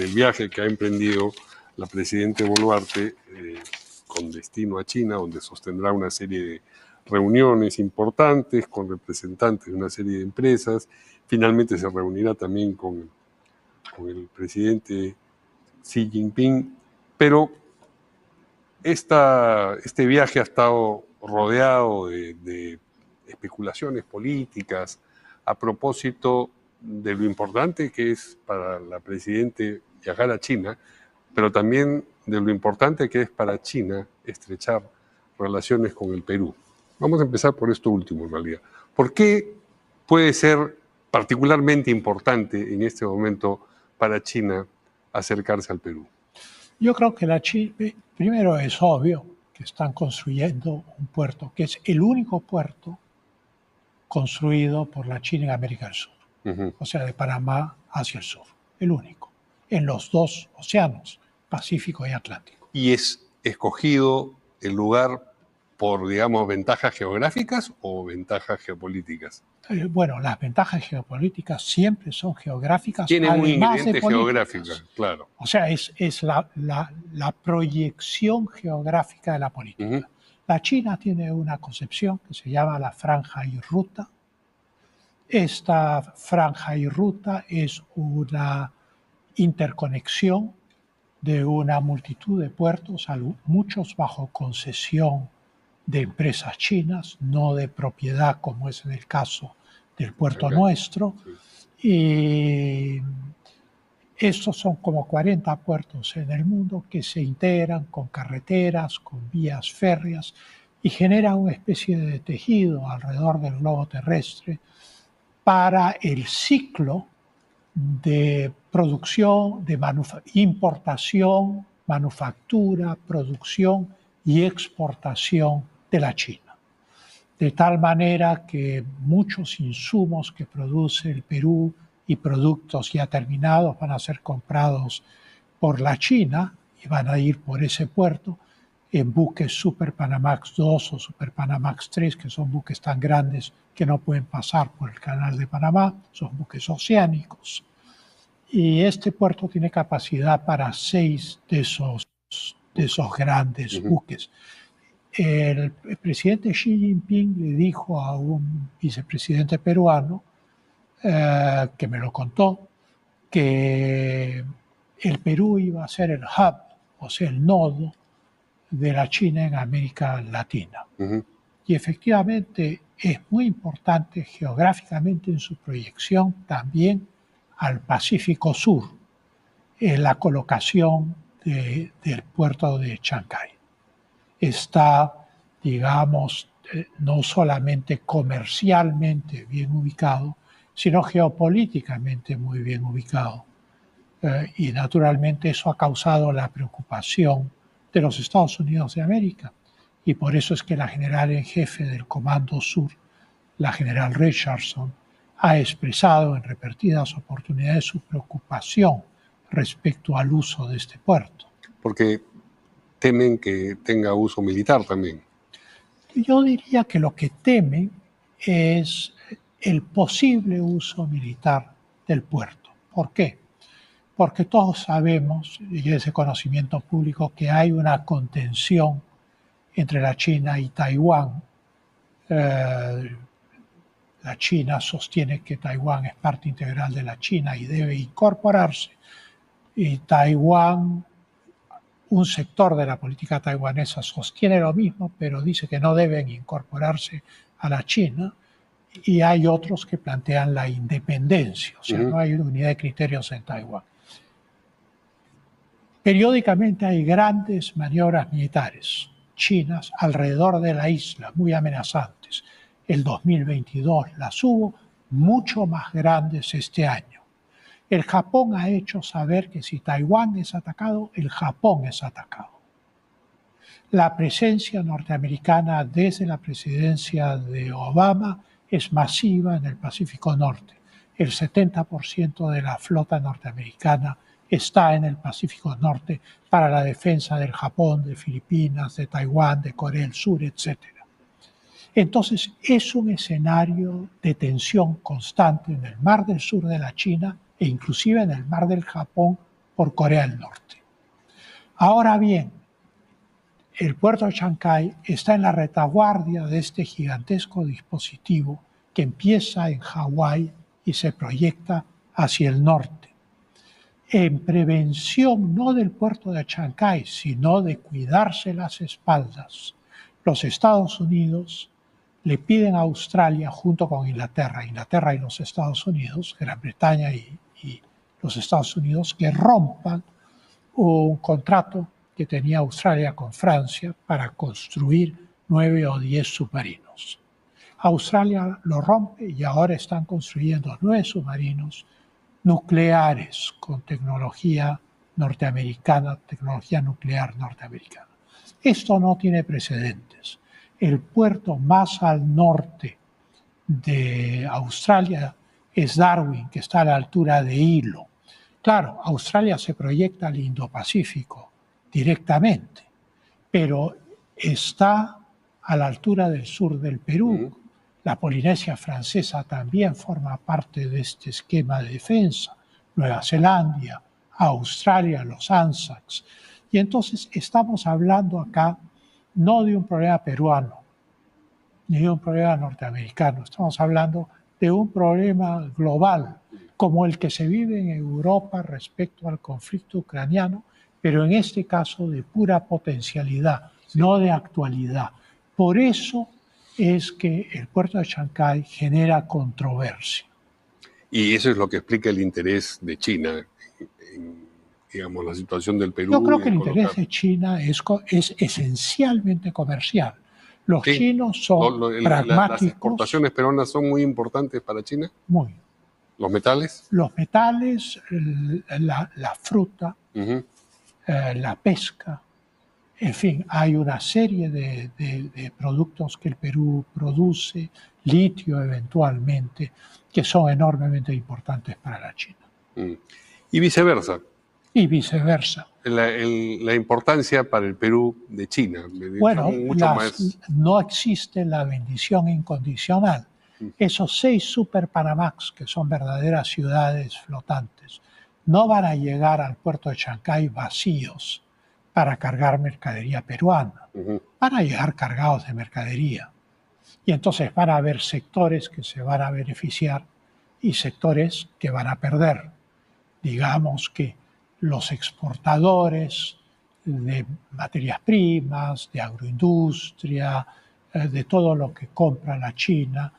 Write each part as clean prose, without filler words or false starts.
El viaje que ha emprendido la presidenta Boluarte con destino a China, donde sostendrá una serie de reuniones importantes con representantes de una serie de empresas. Finalmente se reunirá también con el presidente Xi Jinping, pero este viaje ha estado rodeado de especulaciones políticas a propósito de lo importante que es para la presidenta viajar a China, pero también de lo importante que es para China estrechar relaciones con el Perú. Vamos a empezar por esto último, en realidad. ¿Por qué puede ser particularmente importante en este momento para China acercarse al Perú? Yo creo que primero es obvio que están construyendo un puerto que es el único puerto construido por la China en América del Sur. O sea, de Panamá hacia el sur. El único. En los dos océanos, Pacífico y Atlántico. ¿Y es escogido el lugar por, digamos, ventajas geográficas o ventajas geopolíticas? Bueno, las ventajas geopolíticas siempre son geográficas. Tienen un ingrediente geográfico, claro. O sea, es la proyección geográfica de la política. La China tiene una concepción que se llama la franja y ruta. Esta franja y ruta es una interconexión de una multitud de puertos, muchos bajo concesión de empresas chinas, no de propiedad como es en el caso del puerto nuestro. Y estos son como 40 puertos en el mundo que se integran con carreteras, con vías férreas y generan una especie de tejido alrededor del globo terrestre para el ciclo de producción, de importación, manufactura, producción y exportación de la China. De tal manera que muchos insumos que produce el Perú y productos ya terminados van a ser comprados por la China y van a ir por ese puerto en buques Super Panamax 2 o Super Panamax 3, que son buques tan grandes que no pueden pasar por el canal de Panamá, son buques oceánicos. Y este puerto tiene capacidad para 6 de esos grandes buques. El presidente Xi Jinping le dijo a un vicepresidente peruano, que me lo contó, que el Perú iba a ser el hub, o sea, el nodo de la China en América Latina. Y efectivamente es muy importante geográficamente en su proyección también al Pacífico Sur, en la colocación del puerto de Chancay. Está, digamos, no solamente comercialmente bien ubicado, sino geopolíticamente muy bien ubicado. Y naturalmente eso ha causado la preocupación de los Estados Unidos de América. Y por eso es que la general en jefe del Comando Sur, la general Richardson, ha expresado en repetidas oportunidades su preocupación respecto al uso de este puerto. Porque temen que tenga uso militar también. Yo diría que lo que temen es el posible uso militar del puerto. ¿Por qué? Porque todos sabemos, y es de conocimiento público, que hay una contención entre la China y Taiwán. La China sostiene que Taiwán es parte integral de la China y debe incorporarse. Y Taiwán, un sector de la política taiwanesa sostiene lo mismo, pero dice que no deben incorporarse a la China. Y hay otros que plantean la independencia, o sea, no hay unidad de criterios en Taiwán. Periódicamente hay grandes maniobras militares chinas alrededor de la isla, muy amenazantes. El 2022 las hubo, mucho más grandes este año. El Japón ha hecho saber que si Taiwán es atacado, el Japón es atacado. La presencia norteamericana desde la presidencia de Obama es masiva en el Pacífico Norte. El 70% de la flota norteamericana está en el Pacífico Norte para la defensa del Japón, de Filipinas, de Taiwán, de Corea del Sur, etc. Entonces, es un escenario de tensión constante en el Mar del Sur de la China e inclusive en el Mar del Japón por Corea del Norte. Ahora bien, el puerto de Chancay está en la retaguardia de este gigantesco dispositivo que empieza en Hawái y se proyecta hacia el norte. En prevención no del puerto de Chancay, sino de cuidarse las espaldas, los Estados Unidos le piden a Australia, junto con Inglaterra y los Estados Unidos, Gran Bretaña y los Estados Unidos, que rompan un contrato que tenía Australia con Francia para construir 9 o 10 submarinos. Australia lo rompe y ahora están construyendo 9 submarinos nucleares con tecnología norteamericana, tecnología nuclear norteamericana. Esto no tiene precedentes. El puerto más al norte de Australia es Darwin, que está a la altura de Hilo. Claro, Australia se proyecta al Indo-Pacífico directamente, pero está a la altura del sur del Perú. La Polinesia Francesa también forma parte de este esquema de defensa. Nueva Zelanda, Australia, los Anzacs. Y entonces estamos hablando acá no de un problema peruano, ni de un problema norteamericano. Estamos hablando de un problema global, como el que se vive en Europa respecto al conflicto ucraniano, pero en este caso de pura potencialidad, no de actualidad. Por eso es que el puerto de Chancay genera controversia. Y eso es lo que explica el interés de China en, digamos, la situación del Perú. Yo creo que el interés de China es esencialmente comercial. Los chinos son pragmáticos. ¿Las exportaciones peruanas son muy importantes para China? Muy. ¿Los metales? Los metales, la fruta, la pesca, en fin, hay una serie de productos que el Perú produce, litio eventualmente, que son enormemente importantes para la China. Y viceversa. Y viceversa. La importancia para el Perú de China. Bueno, no existe la bendición incondicional. Esos 6 Super Panamax, que son verdaderas ciudades flotantes, no van a llegar al puerto de Chancay vacíos para cargar mercadería peruana. Van a llegar cargados de mercadería. Y entonces van a haber sectores que se van a beneficiar y sectores que van a perder. Digamos que los exportadores de materias primas, de agroindustria, de todo lo que compra la China,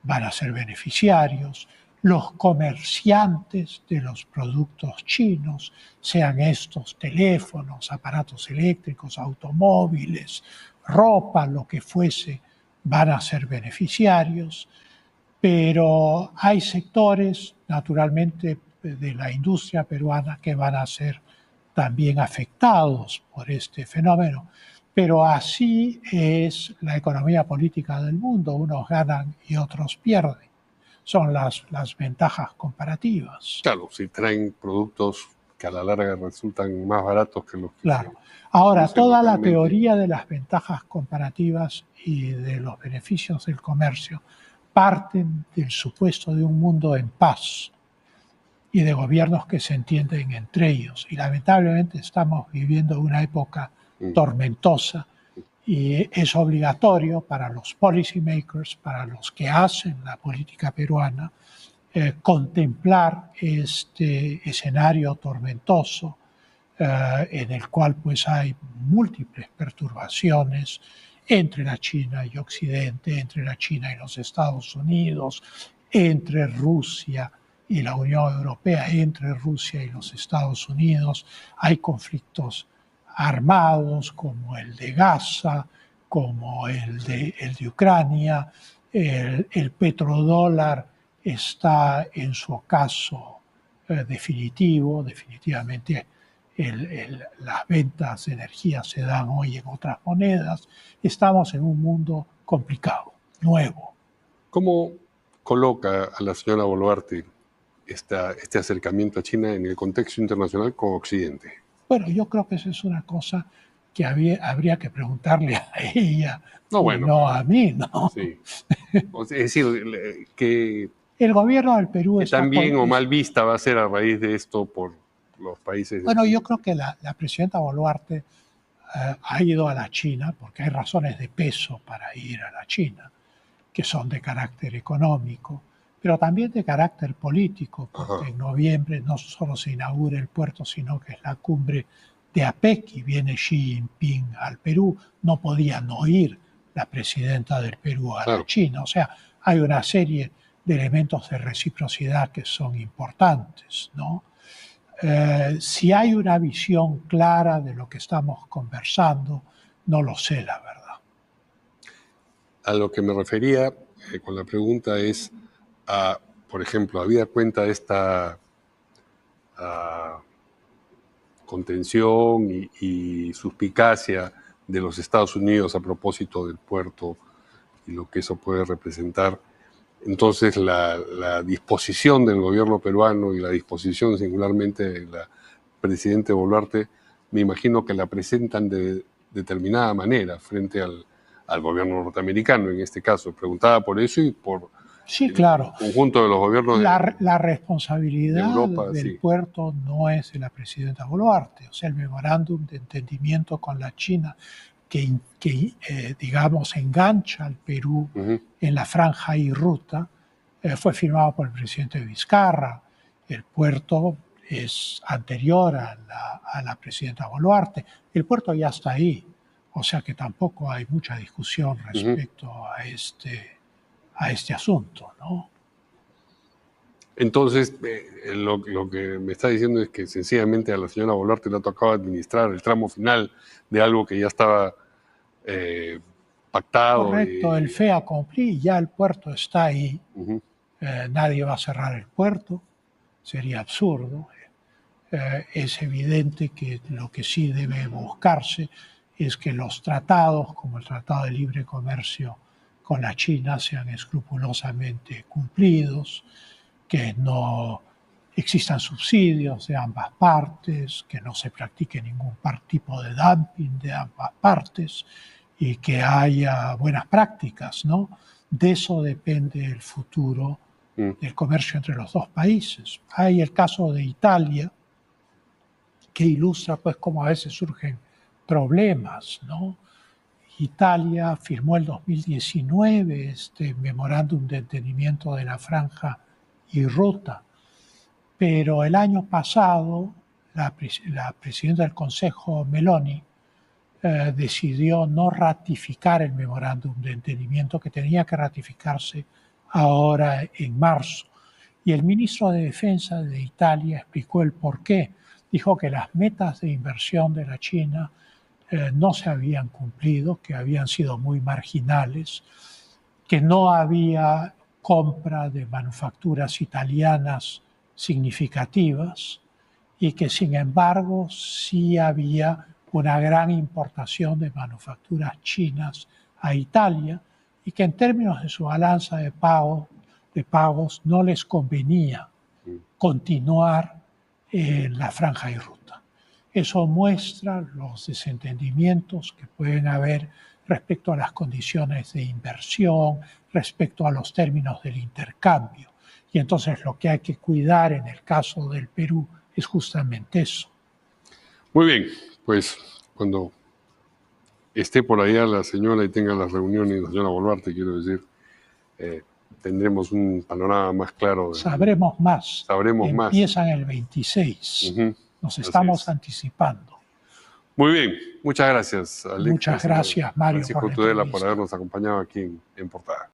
van a ser beneficiarios. Los comerciantes de los productos chinos, sean estos teléfonos, aparatos eléctricos, automóviles, ropa, lo que fuese, van a ser beneficiarios. Pero hay sectores, naturalmente, de la industria peruana que van a ser también afectados por este fenómeno. Pero así es la economía política del mundo, unos ganan y otros pierden. Son las ventajas comparativas. Claro, si traen productos que a la larga resultan más baratos que los que... Claro. Ahora, toda la teoría de las ventajas comparativas y de los beneficios del comercio parten del supuesto de un mundo en paz y de gobiernos que se entienden entre ellos. Y lamentablemente estamos viviendo una época tormentosa y es obligatorio para los policy makers, para los que hacen la política peruana, contemplar este escenario tormentoso en el cual pues hay múltiples perturbaciones entre la China y Occidente, entre la China y los Estados Unidos, entre Rusia y la Unión Europea, entre Rusia y los Estados Unidos. Hay conflictos armados como el de Gaza, como el de Ucrania. El petrodólar está en su ocaso definitivamente las ventas de energía se dan hoy en otras monedas. Estamos en un mundo complicado, nuevo. ¿Cómo coloca a la señora Boluarte este acercamiento a China en el contexto internacional con Occidente? Bueno, yo creo que esa es una cosa que habría que preguntarle a ella, no a mí, ¿no? Sí. Es decir, que el gobierno del Perú que está tan bien o mal vista va a ser a raíz de esto por los países. Bueno, yo creo que la presidenta Boluarte ha ido a la China porque hay razones de peso para ir a la China, que son de carácter económico, pero también de carácter político, porque en noviembre no solo se inaugura el puerto, sino que es la cumbre de APEC y viene Xi Jinping al Perú. No podía no ir la presidenta del Perú a la China. O sea, hay una serie de elementos de reciprocidad que son importantes, ¿no? Si hay una visión clara de lo que estamos conversando, no lo sé, la verdad. A lo que me refería con la pregunta es a, por ejemplo, habida cuenta de esta contención y suspicacia de los Estados Unidos a propósito del puerto y lo que eso puede representar. Entonces, la disposición del gobierno peruano y la disposición singularmente de la presidenta Boluarte, me imagino que la presentan de determinada manera frente al gobierno norteamericano, en este caso. Preguntaba por eso y por sí, claro. el conjunto de los gobiernos la responsabilidad de Europa, del sí. puerto no es de la presidenta Boluarte. O sea, el memorándum de entendimiento con la China que digamos, engancha al Perú en la franja y ruta, fue firmado por el presidente Vizcarra. El puerto es anterior a la presidenta Boluarte. El puerto ya está ahí, o sea que tampoco hay mucha discusión respecto a este asunto, ¿no? Entonces, lo que me está diciendo es que sencillamente a la señora Boluarte le ha tocado administrar el tramo final de algo que ya estaba pactado. Correcto, el fait accompli, ya el puerto está ahí. Nadie va a cerrar el puerto, sería absurdo. Es evidente que lo que sí debe buscarse es que los tratados, como el Tratado de Libre Comercio con la China, sean escrupulosamente cumplidos, que no existan subsidios de ambas partes, que no se practique ningún tipo de dumping de ambas partes y que haya buenas prácticas, ¿no? De eso depende el futuro del comercio entre los dos países. Hay el caso de Italia, que ilustra pues cómo a veces surgen problemas, ¿no? Italia firmó el 2019 este memorándum de entendimiento de la franja y ruta, pero el año pasado la presidenta del Consejo, Meloni, decidió no ratificar el memorándum de entendimiento que tenía que ratificarse ahora en marzo. Y el ministro de Defensa de Italia explicó el porqué. Dijo que las metas de inversión de la China no se habían cumplido, que habían sido muy marginales, que no había compra de manufacturas italianas significativas y que sin embargo sí había una gran importación de manufacturas chinas a Italia y que en términos de su balanza de pagos no les convenía continuar en la franja y ruta. Eso muestra los desentendimientos que pueden haber respecto a las condiciones de inversión, respecto a los términos del intercambio. Y entonces lo que hay que cuidar en el caso del Perú es justamente eso. Muy bien, pues cuando esté por allá la señora y tenga las reuniones, la señora Boluarte, quiero decir, tendremos un panorama más claro. Sabremos más. Sabremos Empiezan el 26. Nos estamos anticipando. Muy bien, muchas gracias, Alex. Muchas gracias, Mario, Francisco Tudela, por habernos acompañado aquí en Portada.